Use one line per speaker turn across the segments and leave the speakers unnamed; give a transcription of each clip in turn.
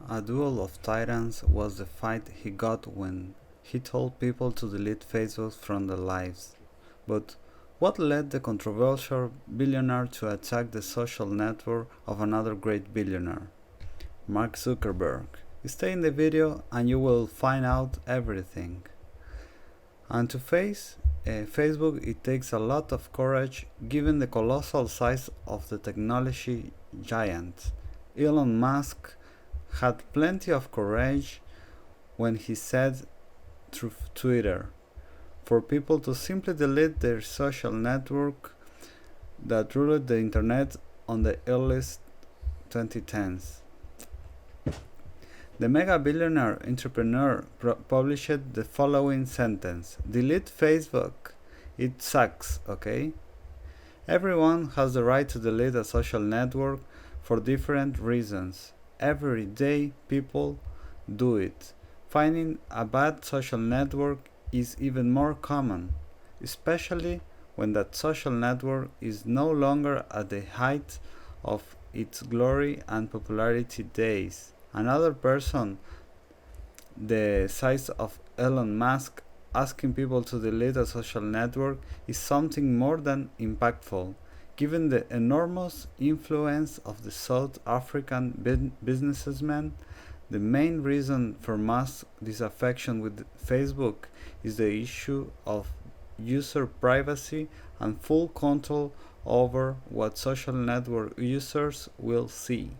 A duel of titans was the fight he got when he told people to delete Facebook from their lives. But what led the controversial billionaire to attack the social network of another great billionaire, Mark Zuckerberg? Stay in the video and you will find out everything. And to face Facebook, it takes a lot of courage given the colossal size of the technology giant. Elon Musk had plenty of courage when he said through Twitter for people to simply delete their social network that ruled the internet on the earliest 2010s. The mega billionaire entrepreneur published the following sentence: delete Facebook, it sucks, okay? Everyone has the right to delete a social network for different reasons. Every day people do it. Finding a bad social network is even more common, especially when that social network is no longer at the height of its glory and popularity days. Another person the size of Elon Musk asking people to delete a social network is something more than impactful, given the enormous influence of the South African businessman. The main reason for Musk's disaffection with Facebook is the issue of user privacy and full control over what social network users will see.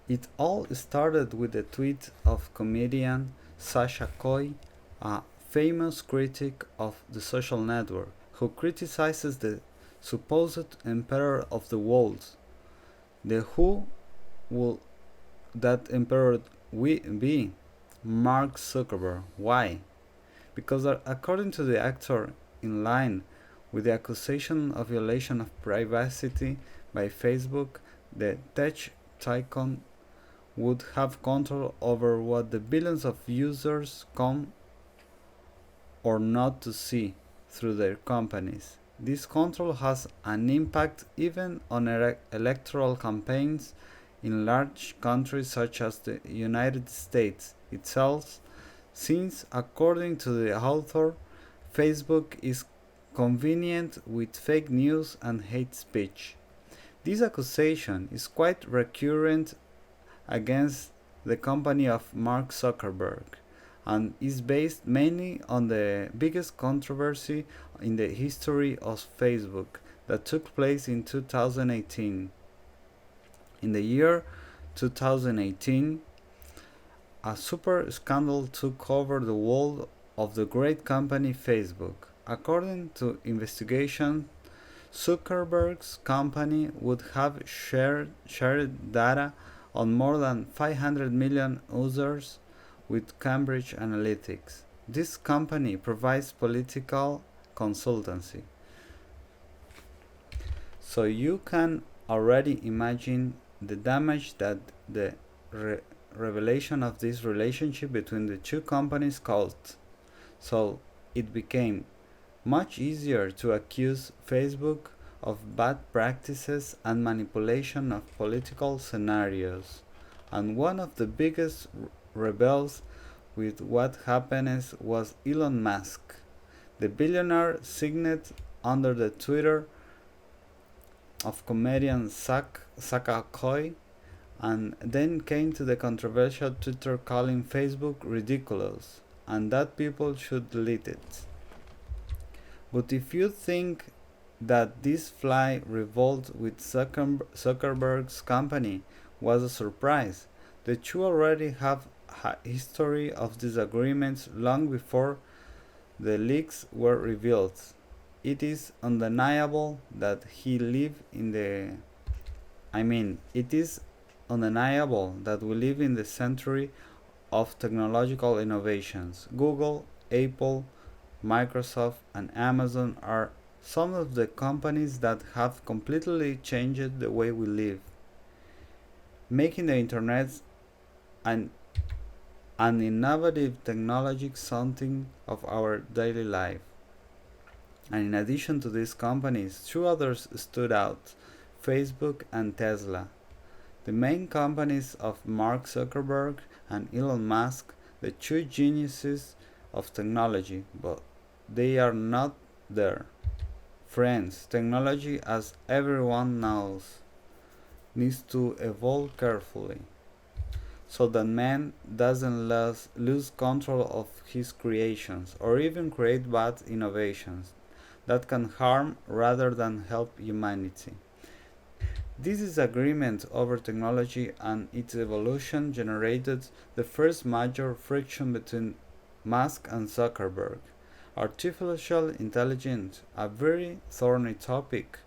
It all started with a tweet of comedian Sasha Coy, a famous critic of the social network, who criticizes the supposed emperor of the world. Who will that emperor be? Mark Zuckerberg. Why? Because according to the actor, in line with the accusation of violation of privacy by Facebook, the tech tycoon would have control over what the billions of users come or not to see through their companies. This control has an impact even on electoral campaigns in large countries such as the United States itself, since, according to the author, Facebook is convenient with fake news and hate speech. This accusation is quite recurrent against the company of Mark Zuckerberg and is based mainly on the biggest controversy in the history of Facebook that took place in 2018. In the year 2018, a super scandal took over the world of the great company Facebook. According to investigation, Zuckerberg's company would have shared data on more than 500 million users with Cambridge Analytica. This company provides political consultancy. So you can already imagine the damage that the revelation of this relationship between the two companies caused. So it became much easier to accuse Facebook of bad practices and manipulation of political scenarios. And one of the biggest rebels with what happened was Elon Musk. The billionaire signed under the Twitter of comedian Saka Coy, and then came to the controversial Twitter calling Facebook ridiculous and that people should delete it. But if you think that this fly revolt with Zuckerberg's company was a surprise, the two already have a history of disagreements long before the leaks were revealed. It is undeniable that it is undeniable that we live in the century of technological innovations. Google, Apple, Microsoft, and Amazon are some of the companies that have completely changed the way we live, making the internet an innovative technology something of our daily life. And in addition to these companies, two others stood out: Facebook and Tesla. The main companies of Mark Zuckerberg and Elon Musk, the two geniuses of technology, but they are not there. Friends, technology, as everyone knows, needs to evolve carefully so that man doesn't lose control of his creations or even create bad innovations that can harm rather than help humanity. This disagreement over technology and its evolution generated the first major friction between Musk and Zuckerberg. Artificial intelligence, a very thorny topic,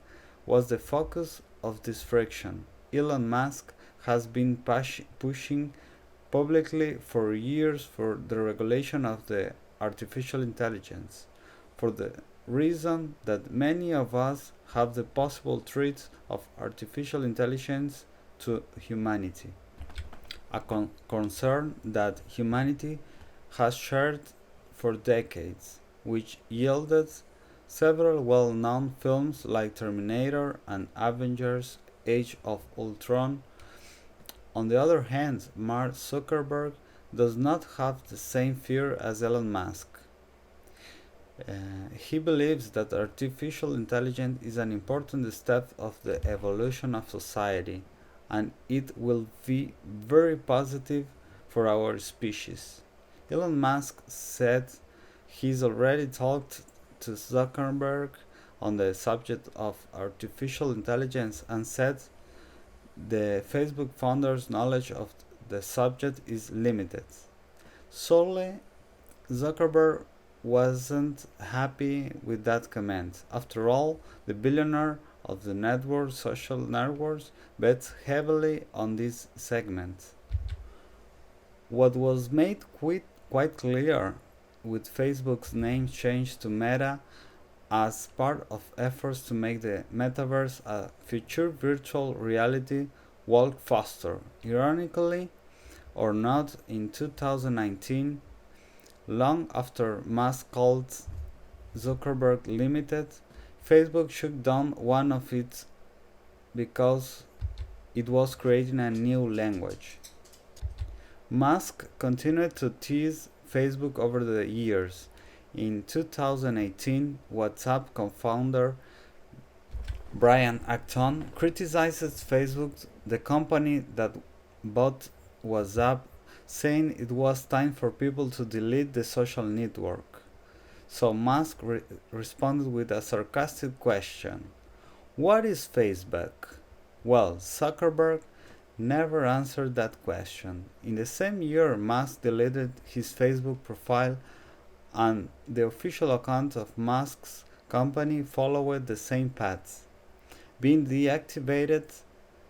was the focus of this friction. Elon Musk has been pushing publicly for years for the regulation of the artificial intelligence, for the reason that many of us have the possible threats of artificial intelligence to humanity, a concern that humanity has shared for decades, which yielded several well-known films like Terminator and Avengers Age of Ultron. On the other hand, Mark Zuckerberg does not have the same fear as Elon Musk. He believes that artificial intelligence is an important step of the evolution of society, and it will be very positive for our species. Elon Musk said he's already talked to Zuckerberg on the subject of artificial intelligence and said the Facebook founder's knowledge of the subject is limited. Solely, Zuckerberg wasn't happy with that comment. After all, the billionaire of the social networks, bets heavily on this segment. What was made quite clear with Facebook's name change to Meta as part of efforts to make the metaverse a future virtual reality walk faster. Ironically or not, in 2019, long after Musk called Zuckerberg limited, Facebook shut down one of its because it was creating a new language. Musk continued to tease Facebook over the years. In 2018, WhatsApp co-founder Brian Acton criticized Facebook, the company that bought WhatsApp, saying it was time for people to delete the social network. So Musk responded with a sarcastic question: what is Facebook? Well, Zuckerberg never answered that question. In the same year, Musk deleted his Facebook profile, and the official account of Musk's company followed the same path. Being deactivated,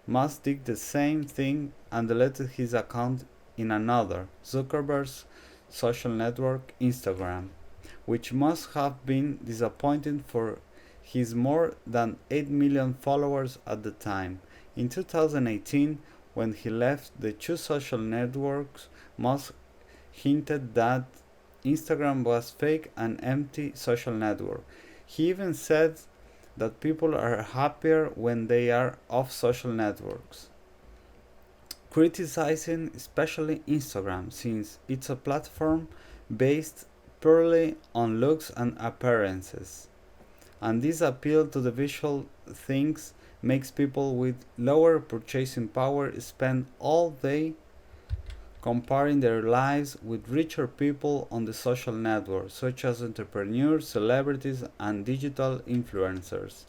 Musk did the same thing and deleted his account in another, Zuckerberg's social network, Instagram, which must have been disappointing for his more than 8 million followers at the time. In 2018, when he left the two social networks, Musk hinted that Instagram was fake and empty social network. He even said that people are happier when they are off social networks, criticizing especially Instagram since it's a platform based purely on looks and appearances. And this appeal to the visual things makes people with lower purchasing power spend all day comparing their lives with richer people on the social networks, such as entrepreneurs, celebrities, and digital influencers.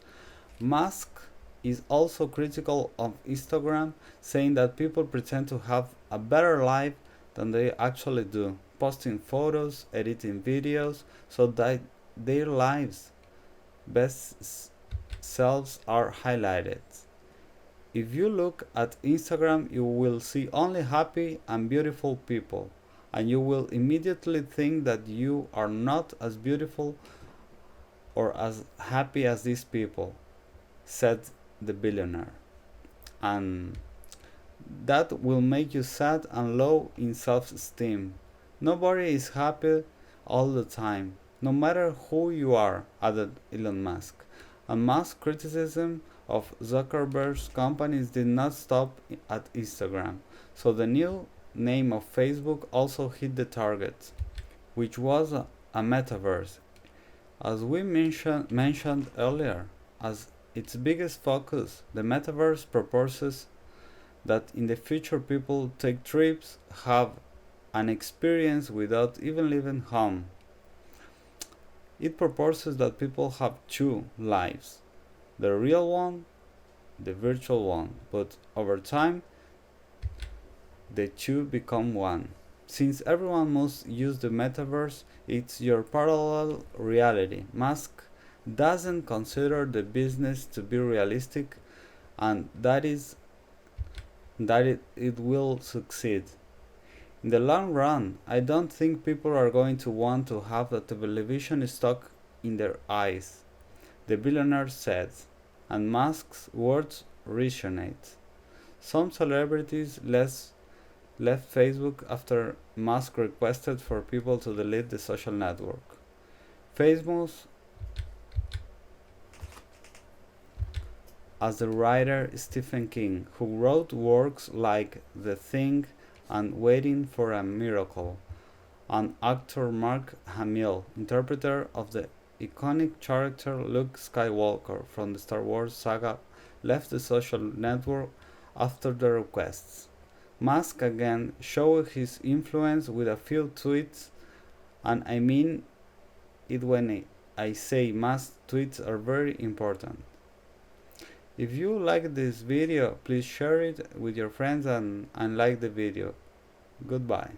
Musk is also critical of Instagram, saying that people pretend to have a better life than they actually do, posting photos, editing videos, so that their lives' best selves are highlighted. If you look at Instagram, you will see only happy and beautiful people, and you will immediately think that you are not as beautiful or as happy as these people, said the billionaire. And that will make you sad and low in self-esteem. Nobody is happy all the time, no matter who you are, added Elon Musk. And Musk's criticism of Zuckerberg's companies did not stop at Instagram, so the new name of Facebook also hit the target, which was a metaverse. As we mentioned earlier, as its biggest focus, the metaverse proposes that in the future people take trips, have an experience without even leaving home. It proposes that people have two lives, the real one, the virtual one, but over time the two become one. Since everyone must use the metaverse, it's your parallel reality. Musk doesn't consider the business to be realistic and it will succeed. In the long run, I don't think people are going to want to have the television stuck in their eyes, the billionaire said, and Musk's words resonate. Some celebrities left Facebook after Musk requested for people to delete the social network. Famous as the writer Stephen King, who wrote works like The Thing and Waiting for a Miracle, and actor Mark Hamill, interpreter of the iconic character Luke Skywalker from the Star Wars saga, left the social network after the requests. Musk again showed his influence with a few tweets, and I mean it when I say Musk tweets are very important. If you like this video, please share it with your friends and like the video. Goodbye.